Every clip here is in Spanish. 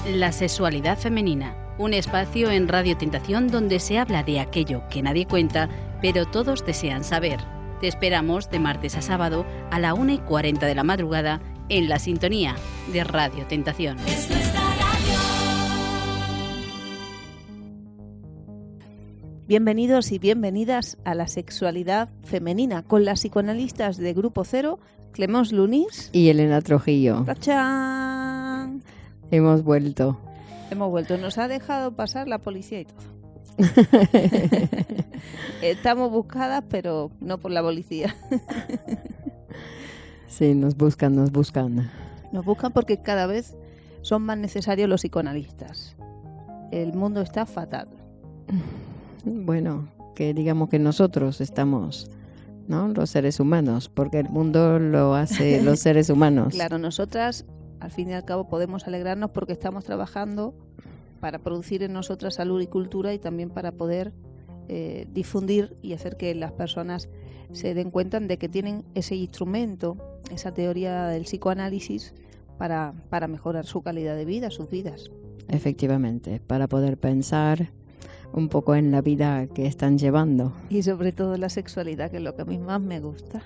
La sexualidad femenina, un espacio en Radio Tentación donde se habla de aquello que nadie cuenta, pero todos desean saber. Te esperamos de martes a sábado a la 1:40 de la madrugada en la sintonía de Radio Tentación. Bienvenidos y bienvenidas a la sexualidad femenina con las psicoanalistas de Grupo Cero, Clemence Lunis y Elena Trujillo. ¡Tachán! Hemos vuelto. Nos ha dejado pasar la policía y todo. Estamos buscadas, pero no por la policía. Sí, nos buscan. Nos buscan porque cada vez son más necesarios los psicoanalistas. El mundo está fatal. Bueno, que digamos que nosotros estamos, ¿no? Los seres humanos, porque el mundo lo hace los seres humanos. Claro, nosotras, al fin y al cabo, podemos alegrarnos porque estamos trabajando para producir en nosotras salud y cultura y también para poder difundir y hacer que las personas se den cuenta de que tienen ese instrumento, esa teoría del psicoanálisis para mejorar su calidad de vida, sus vidas. Efectivamente, para poder pensar un poco en la vida que están llevando. Y sobre todo la sexualidad, que es lo que a mí más me gusta.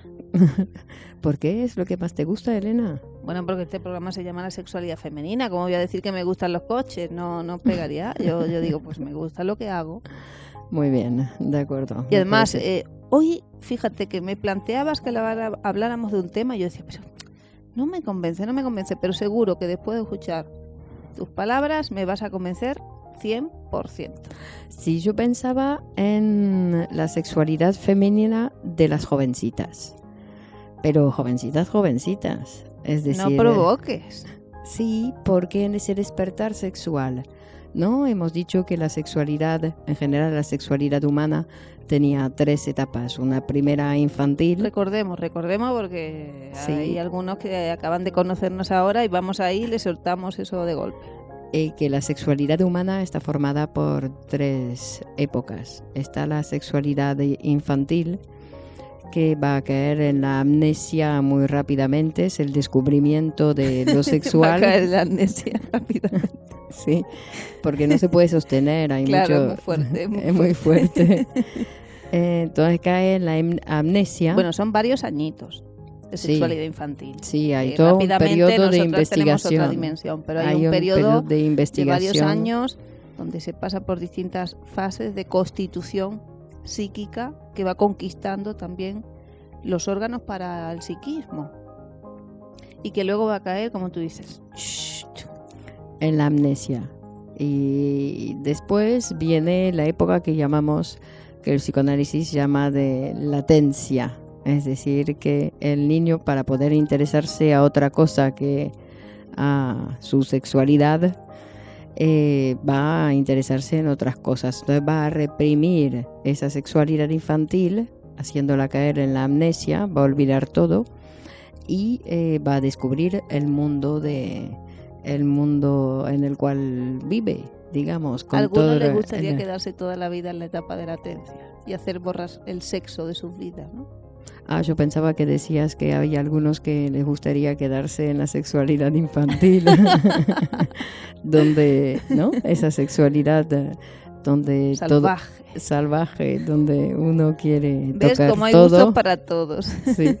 ¿Por qué es lo que más te gusta, Elena? Bueno, porque este programa se llama La Sexualidad Femenina. ¿Cómo voy a decir que me gustan los coches? No pegaría. Yo digo, pues me gusta lo que hago. Muy bien, de acuerdo. Y además, hoy, fíjate que me planteabas que habláramos de un tema y yo decía, pero no me convence, pero seguro que después de escuchar tus palabras me vas a convencer 100%. Sí, yo pensaba en la sexualidad femenina de las jovencitas. Pero jovencitas. Es decir, no provoques. Sí, porque en ese despertar sexual, ¿no? Hemos dicho que la sexualidad, en general la sexualidad humana, tenía 3 etapas. Una primera infantil. Recordemos porque sí, hay algunos que acaban de conocernos ahora y vamos ahí y les soltamos eso de golpe. Que la sexualidad humana está formada por 3 épocas. Está la sexualidad infantil, que va a caer en la amnesia muy rápidamente, es el descubrimiento de lo sexual. Va a caer en la amnesia rápidamente. Sí, porque no se puede sostener, hay claro, mucho... es muy fuerte. Entonces cae en la amnesia. Bueno, son varios añitos de sexualidad infantil. Sí, hay todo un periodo de investigación. Otra dimensión, pero hay un periodo de varios años donde se pasa por distintas fases de constitución psíquica que va conquistando también los órganos para el psiquismo y que luego va a caer, como tú dices, en la amnesia. Y después viene la época que el psicoanálisis llama de latencia. Es decir, que el niño, para poder interesarse a otra cosa que a su sexualidad, va a interesarse en otras cosas. Entonces va a reprimir esa sexualidad infantil, haciéndola caer en la amnesia, va a olvidar todo y va a descubrir el mundo en el cual vive, digamos. Con algunos les gustaría quedarse toda la vida en la etapa de latencia y hacer borrar el sexo de sus vidas, ¿no? Yo pensaba que decías que había algunos que les gustaría quedarse en la sexualidad infantil, donde, ¿no? Esa sexualidad donde salvaje, donde uno quiere tocar todo. ¿Ves cómo hay gustos para todos? Sí,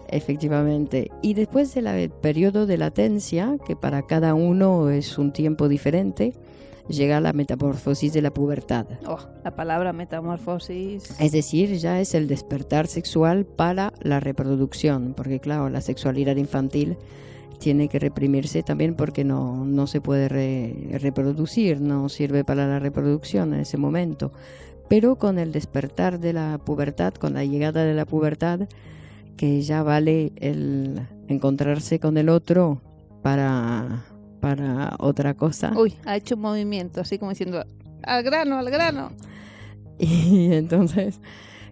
efectivamente. Y después del periodo de latencia, que para cada uno es un tiempo diferente, llega la metamorfosis de la pubertad. La palabra metamorfosis. Es decir, ya es el despertar sexual para la reproducción, porque claro, la sexualidad infantil tiene que reprimirse también porque no se puede reproducir, no sirve para la reproducción en ese momento. Pero con el despertar de la pubertad, con la llegada de la pubertad, que ya vale el encontrarse con el otro para otra cosa. Ha hecho un movimiento así como diciendo al grano. Y entonces,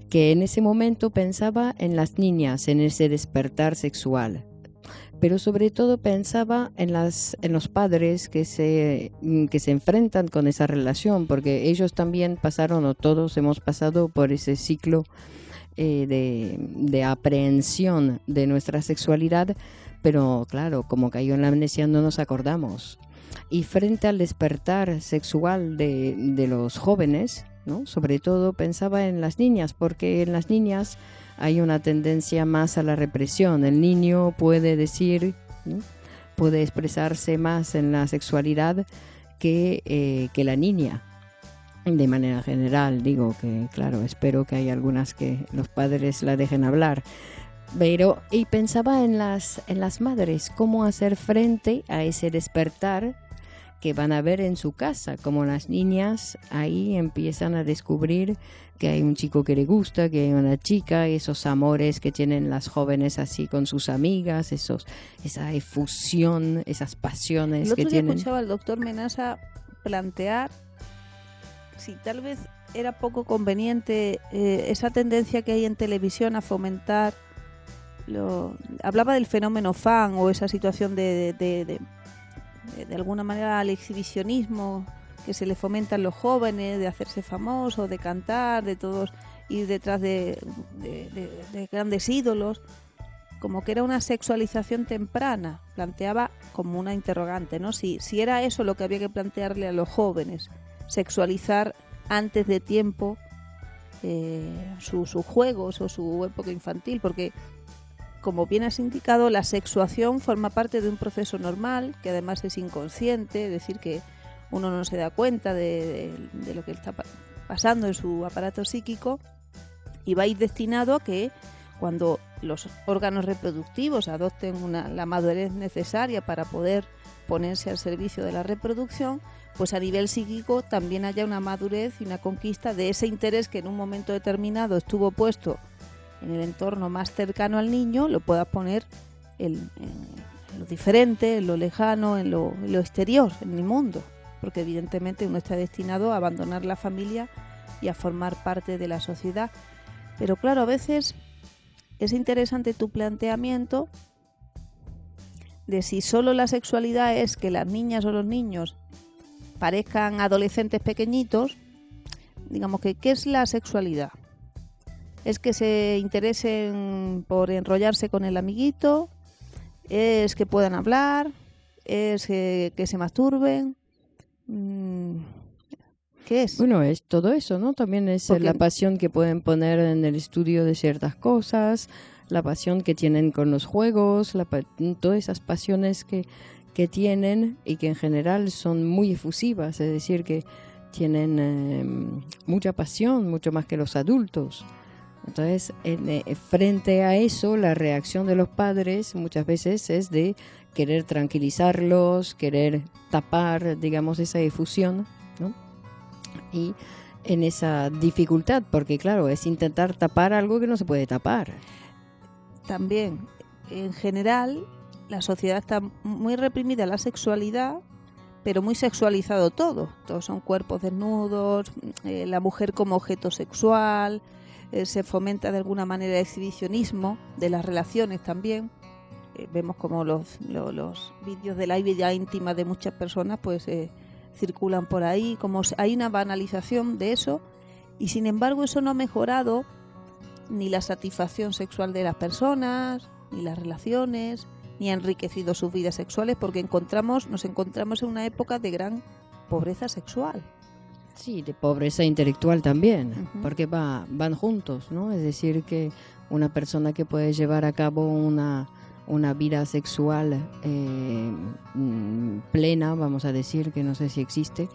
que en ese momento pensaba en las niñas, en ese despertar sexual, pero sobre todo pensaba en los padres que se enfrentan con esa relación, porque ellos también pasaron, o todos hemos pasado por ese ciclo de aprehensión de nuestra sexualidad, pero claro, como cayó en la amnesia no nos acordamos. Y frente al despertar sexual de los jóvenes, ¿no? Sobre todo pensaba en las niñas, porque en las niñas hay una tendencia más a la represión. El niño puede decir, ¿no? Puede expresarse más en la sexualidad que la niña. De manera general, digo que, claro, espero que haya algunas que los padres la dejen hablar. Y pensaba en las madres, cómo hacer frente a ese despertar que van a ver en su casa, como las niñas ahí empiezan a descubrir que hay un chico que le gusta, que hay una chica, esos amores que tienen las jóvenes así con sus amigas, esa efusión, esas pasiones que tienen. El otro día escuchaba al doctor Menasa plantear si tal vez era poco conveniente esa tendencia que hay en televisión a fomentar, hablaba del fenómeno fan o esa situación de alguna manera al exhibicionismo que se le fomenta a los jóvenes, de hacerse famosos, de cantar, de todos ir detrás de grandes ídolos, como que era una sexualización temprana. Planteaba como una interrogante, ¿no? Si era eso lo que había que plantearle a los jóvenes, sexualizar antes de tiempo sus juegos o su época infantil, porque como bien has indicado, la sexuación forma parte de un proceso normal, que además es inconsciente, es decir, que uno no se da cuenta de lo que está pasando en su aparato psíquico, y va a ir destinado a que cuando los órganos reproductivos adopten la madurez necesaria para poder ponerse al servicio de la reproducción, pues a nivel psíquico también haya una madurez y una conquista de ese interés que en un momento determinado estuvo puesto en el entorno más cercano al niño, lo pueda poner en lo diferente, en lo lejano, en lo exterior, en el mundo, porque evidentemente uno está destinado a abandonar la familia y a formar parte de la sociedad. Pero claro, a veces es interesante tu planteamiento de si solo la sexualidad es que las niñas o los niños parezcan adolescentes pequeñitos. Digamos que, ¿qué es la sexualidad? ¿Es que se interesen por enrollarse con el amiguito? ¿Es que puedan hablar? ¿Es que se masturben? ¿Qué es? Bueno, es todo eso, ¿no? También es la pasión que pueden poner en el estudio de ciertas cosas, la pasión que tienen con los juegos, todas esas pasiones que tienen y que en general son muy efusivas, es decir, que tienen mucha pasión, mucho más que los adultos. Entonces, frente a eso, la reacción de los padres muchas veces es de querer tranquilizarlos, querer tapar, digamos, esa efusión, ¿no? Y en esa dificultad, porque claro, es intentar tapar algo que no se puede tapar. También, en general, la sociedad está muy reprimida la sexualidad, pero muy sexualizado todo. Todos son cuerpos desnudos, la mujer como objeto sexual. Se fomenta de alguna manera el exhibicionismo de las relaciones también. Vemos como los vídeos de la vida íntima de muchas personas pues circulan por ahí, como hay una banalización de eso, y sin embargo eso no ha mejorado ni la satisfacción sexual de las personas, ni las relaciones, ni ha enriquecido sus vidas sexuales, porque nos encontramos en una época de gran pobreza sexual. Sí, de pobreza intelectual también, porque van juntos, ¿no? Es decir, que una persona que puede llevar a cabo una vida sexual plena, vamos a decir, que no sé si existe,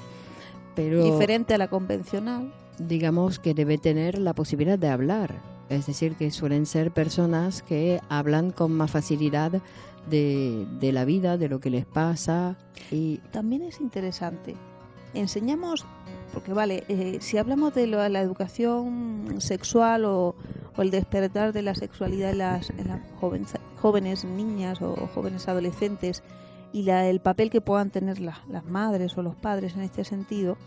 pero diferente a la convencional, digamos que debe tener la posibilidad de hablar. Es decir, que suelen ser personas que hablan con más facilidad de la vida, de lo que les pasa. Y también es interesante. Enseñamos, porque si hablamos de la educación sexual o el despertar de la sexualidad en las jóvenes niñas o jóvenes adolescentes y el papel que puedan tener las madres o los padres en este sentido,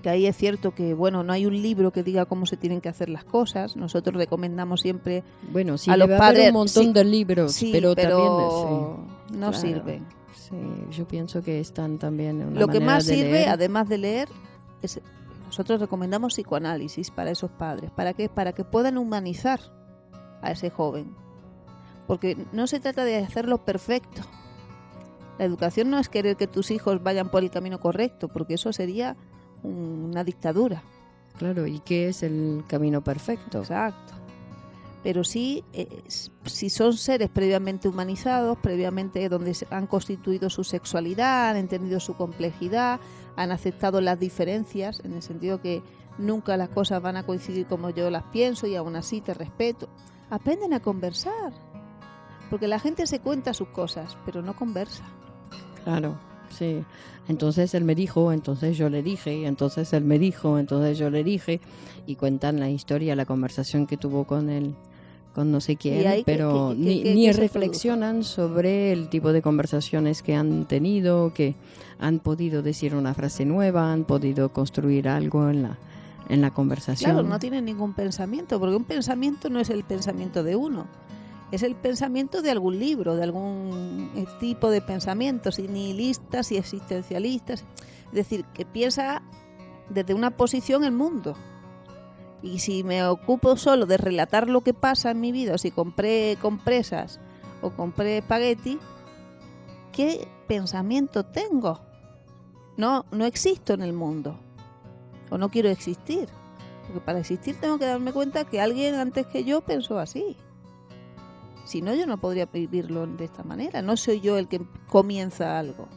que ahí es cierto que no hay un libro que diga cómo se tienen que hacer las cosas. Nosotros recomendamos siempre a los padres un montón de libros, pero también no sirven. Sí, yo pienso que están también en una Lo que manera más de sirve, leer. además de leer, es nosotros recomendamos psicoanálisis para esos padres. ¿Para qué? Para que puedan humanizar a ese joven. Porque no se trata de hacerlo perfecto, La educación no es querer que tus hijos vayan por el camino correcto, porque eso sería una dictadura. Claro, ¿y qué es el camino perfecto? Exacto. Pero sí, si son seres previamente humanizados, previamente donde han constituido su sexualidad, han entendido su complejidad, han aceptado las diferencias, en el sentido que nunca las cosas van a coincidir como yo las pienso y aún así te respeto. Aprenden a conversar, porque la gente se cuenta sus cosas, pero no conversa. Claro, sí. Entonces él me dijo, entonces yo le dije, y entonces él me dijo, entonces yo le dije, y cuentan la historia, la conversación que tuvo con él, con no sé quién, pero ni reflexionan sobre el tipo de conversaciones que han tenido, que han podido decir una frase nueva, han podido construir algo en la conversación. Claro, no tienen ningún pensamiento, porque un pensamiento no es el pensamiento de uno. Es el pensamiento de algún libro, de algún tipo de pensamientos, y nihilistas y existencialistas. Es decir, que piensa desde una posición el mundo. Y si me ocupo solo de relatar lo que pasa en mi vida, o si compré compresas o compré espagueti, ¿qué pensamiento tengo? No existo en el mundo. O no quiero existir. Porque para existir tengo que darme cuenta que alguien antes que yo pensó así. Si no, yo no podría vivirlo de esta manera. No soy yo el que comienza algo.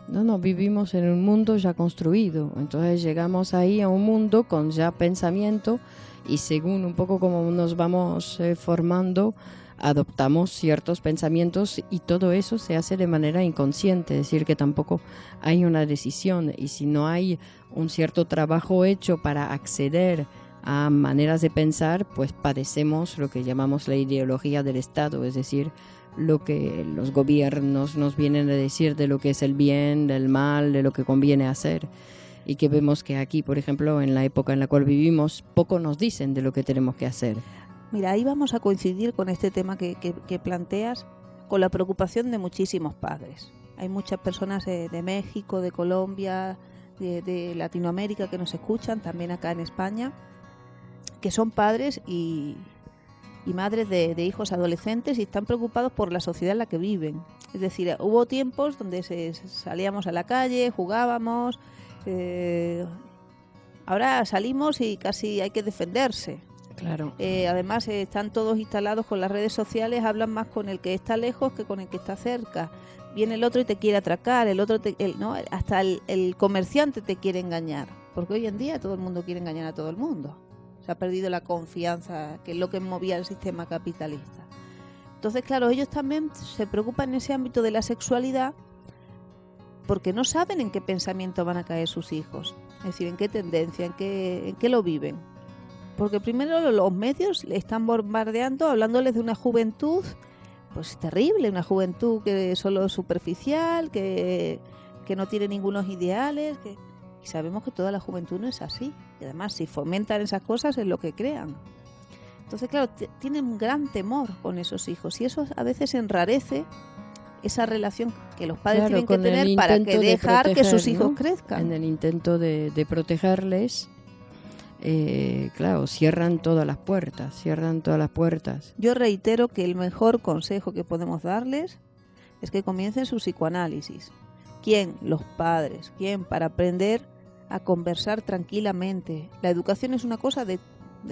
No, vivimos en un mundo ya construido. Entonces llegamos ahí a un mundo con ya pensamiento y según un poco como nos vamos formando, adoptamos ciertos pensamientos y todo eso se hace de manera inconsciente. Es decir, que tampoco hay una decisión y si no hay un cierto trabajo hecho para acceder a maneras de pensar, pues padecemos lo que llamamos la ideología del Estado, es decir, lo que los gobiernos nos vienen a decir de lo que es el bien, del mal, de lo que conviene hacer. Y que vemos que aquí, por ejemplo, en la época en la cual vivimos, poco nos dicen de lo que tenemos que hacer. Mira, ahí vamos a coincidir con este tema que planteas, con la preocupación de muchísimos padres. Hay muchas personas de México, de Colombia, de Latinoamérica que nos escuchan, también acá en España, que son padres y madres de hijos adolescentes y están preocupados por la sociedad en la que viven. Es decir, hubo tiempos donde salíamos a la calle, jugábamos, ahora salimos y casi hay que defenderse. Claro. Además están todos instalados con las redes sociales, hablan más con el que está lejos que con el que está cerca. Viene el otro y te quiere atracar, hasta el comerciante te quiere engañar, porque hoy en día todo el mundo quiere engañar a todo el mundo. Se ha perdido la confianza, que es lo que movía el sistema capitalista. Entonces, claro, ellos también se preocupan en ese ámbito de la sexualidad porque no saben en qué pensamiento van a caer sus hijos. Es decir, en qué tendencia, en qué lo viven. Porque primero los medios le están bombardeando, hablándoles de una juventud pues terrible, una juventud que es solo superficial, que no tiene ningunos ideales, y sabemos que toda la juventud no es así. Y además, si fomentan esas cosas, es lo que crean. Entonces, claro, tienen un gran temor con esos hijos. Y eso a veces enrarece esa relación que los padres tienen que tener para que dejar que sus hijos crezcan. En el intento de protegerles, claro, cierran todas las puertas. Yo reitero que el mejor consejo que podemos darles es que comiencen su psicoanálisis. ¿Quién? Los padres. ¿Quién? Para aprender a conversar tranquilamente. La educación es una cosa de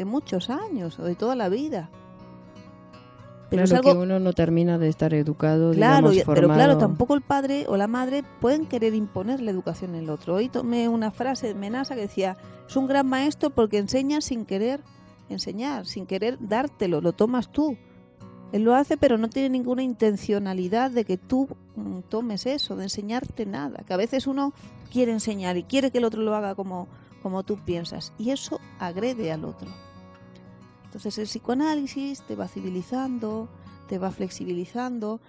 muchos años o de toda la vida. Pero claro, que uno no termina de estar educado, claro, digamos, formado. Pero claro, tampoco el padre o la madre pueden querer imponer la educación en el otro. Hoy tomé una frase de Menasa que decía: es un gran maestro porque enseña sin querer enseñar, sin querer dártelo, lo tomas tú. Él lo hace, pero no tiene ninguna intencionalidad de que tú tomes eso, de enseñarte nada. Que a veces uno quiere enseñar y quiere que el otro lo haga como tú piensas. Y eso agrede al otro. Entonces el psicoanálisis te va civilizando, te va flexibilizando,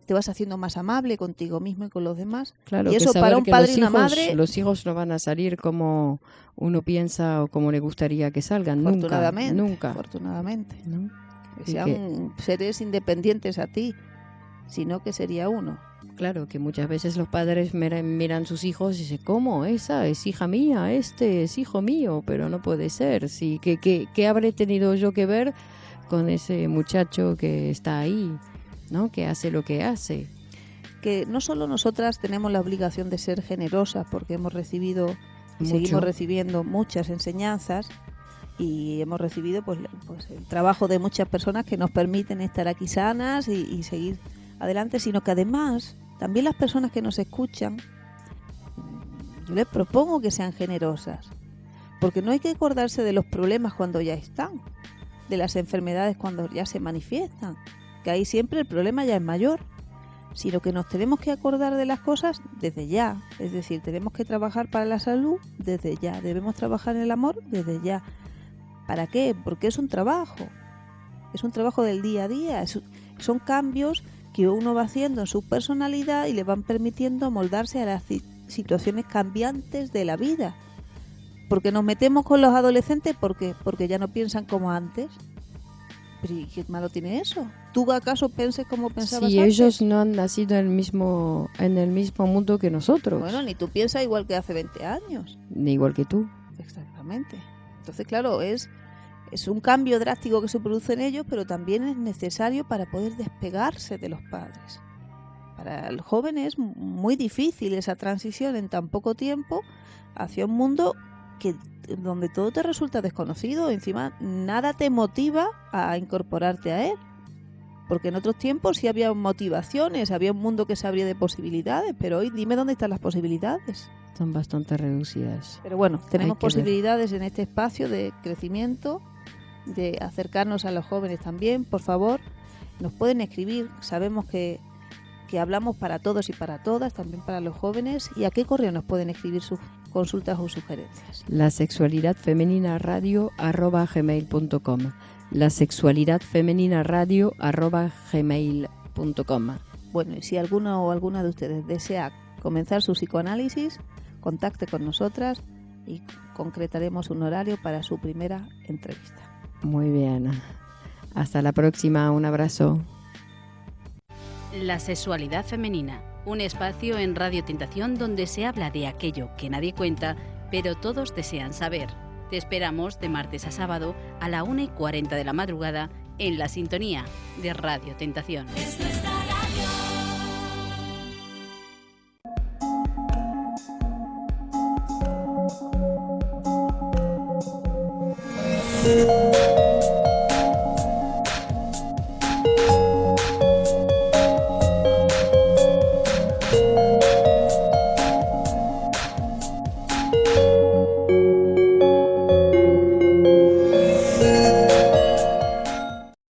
te vas haciendo más amable contigo mismo y con los demás. Claro, y eso para un padre y una madre... Los hijos no van a salir como uno piensa o como le gustaría que salgan. Nunca. Afortunadamente. ¿No? Que sean seres independientes a ti, sino que sería uno. Claro, que muchas veces los padres miran sus hijos y dicen: ¿cómo? Esa es hija mía, este es hijo mío, pero no puede ser. Sí, ¿qué habré tenido yo que ver con ese muchacho que está ahí, ¿no? Que hace lo que hace. que no solo nosotras tenemos la obligación de ser generosas, porque hemos recibido y Mucho. seguimos recibiendo muchas enseñanzas y hemos recibido pues el trabajo de muchas personas que nos permiten estar aquí sanas y seguir adelante, sino que además también las personas que nos escuchan, yo les propongo que sean generosas, porque no hay que acordarse de los problemas cuando ya están, de las enfermedades cuando ya se manifiestan, que ahí siempre el problema ya es mayor, sino que nos tenemos que acordar de las cosas desde ya. Es decir, tenemos que trabajar para la salud desde ya, debemos trabajar en el amor desde ya. ¿Para qué? Porque es un trabajo del día a día, son cambios que uno va haciendo en su personalidad y le van permitiendo moldarse a las situaciones cambiantes de la vida. Porque nos metemos con los adolescentes, porque ya no piensan como antes. Pero ¿y qué malo tiene eso? ¿Tú acaso penses como pensabas Si antes? ellos no han nacido en el mismo mundo que nosotros, Bueno, ni tú piensas igual que hace 20 años. ni igual que tú. Exactamente. Entonces, claro, es un cambio drástico que se produce en ellos, pero también es necesario para poder despegarse de los padres. Para el joven es muy difícil esa transición en tan poco tiempo hacia un mundo donde todo te resulta desconocido, encima nada te motiva a incorporarte a él. Porque en otros tiempos sí había motivaciones, había un mundo que se abría de posibilidades, pero hoy dime dónde están las posibilidades. Son bastante reducidas. Pero bueno, tenemos Hay que ver. posibilidades en este espacio de crecimiento, de acercarnos a los jóvenes también. Por favor, nos pueden escribir, sabemos que hablamos para todos y para todas, también para los jóvenes. ¿Y a qué correo nos pueden escribir sus consultas o sugerencias? La sexualidad femenina radio @gmail.com. La sexualidad femenina radio @gmail.com. Bueno, y si alguno o alguna de ustedes desea comenzar su psicoanálisis, contacte con nosotras y concretaremos un horario para su primera entrevista. Muy bien. Hasta la próxima. Un abrazo. La sexualidad femenina, un espacio en Radio Tentación donde se habla de aquello que nadie cuenta, pero todos desean saber. Te esperamos de martes a sábado a la 1:40 de la madrugada en la sintonía de Radio Tentación. Es nuestra radio.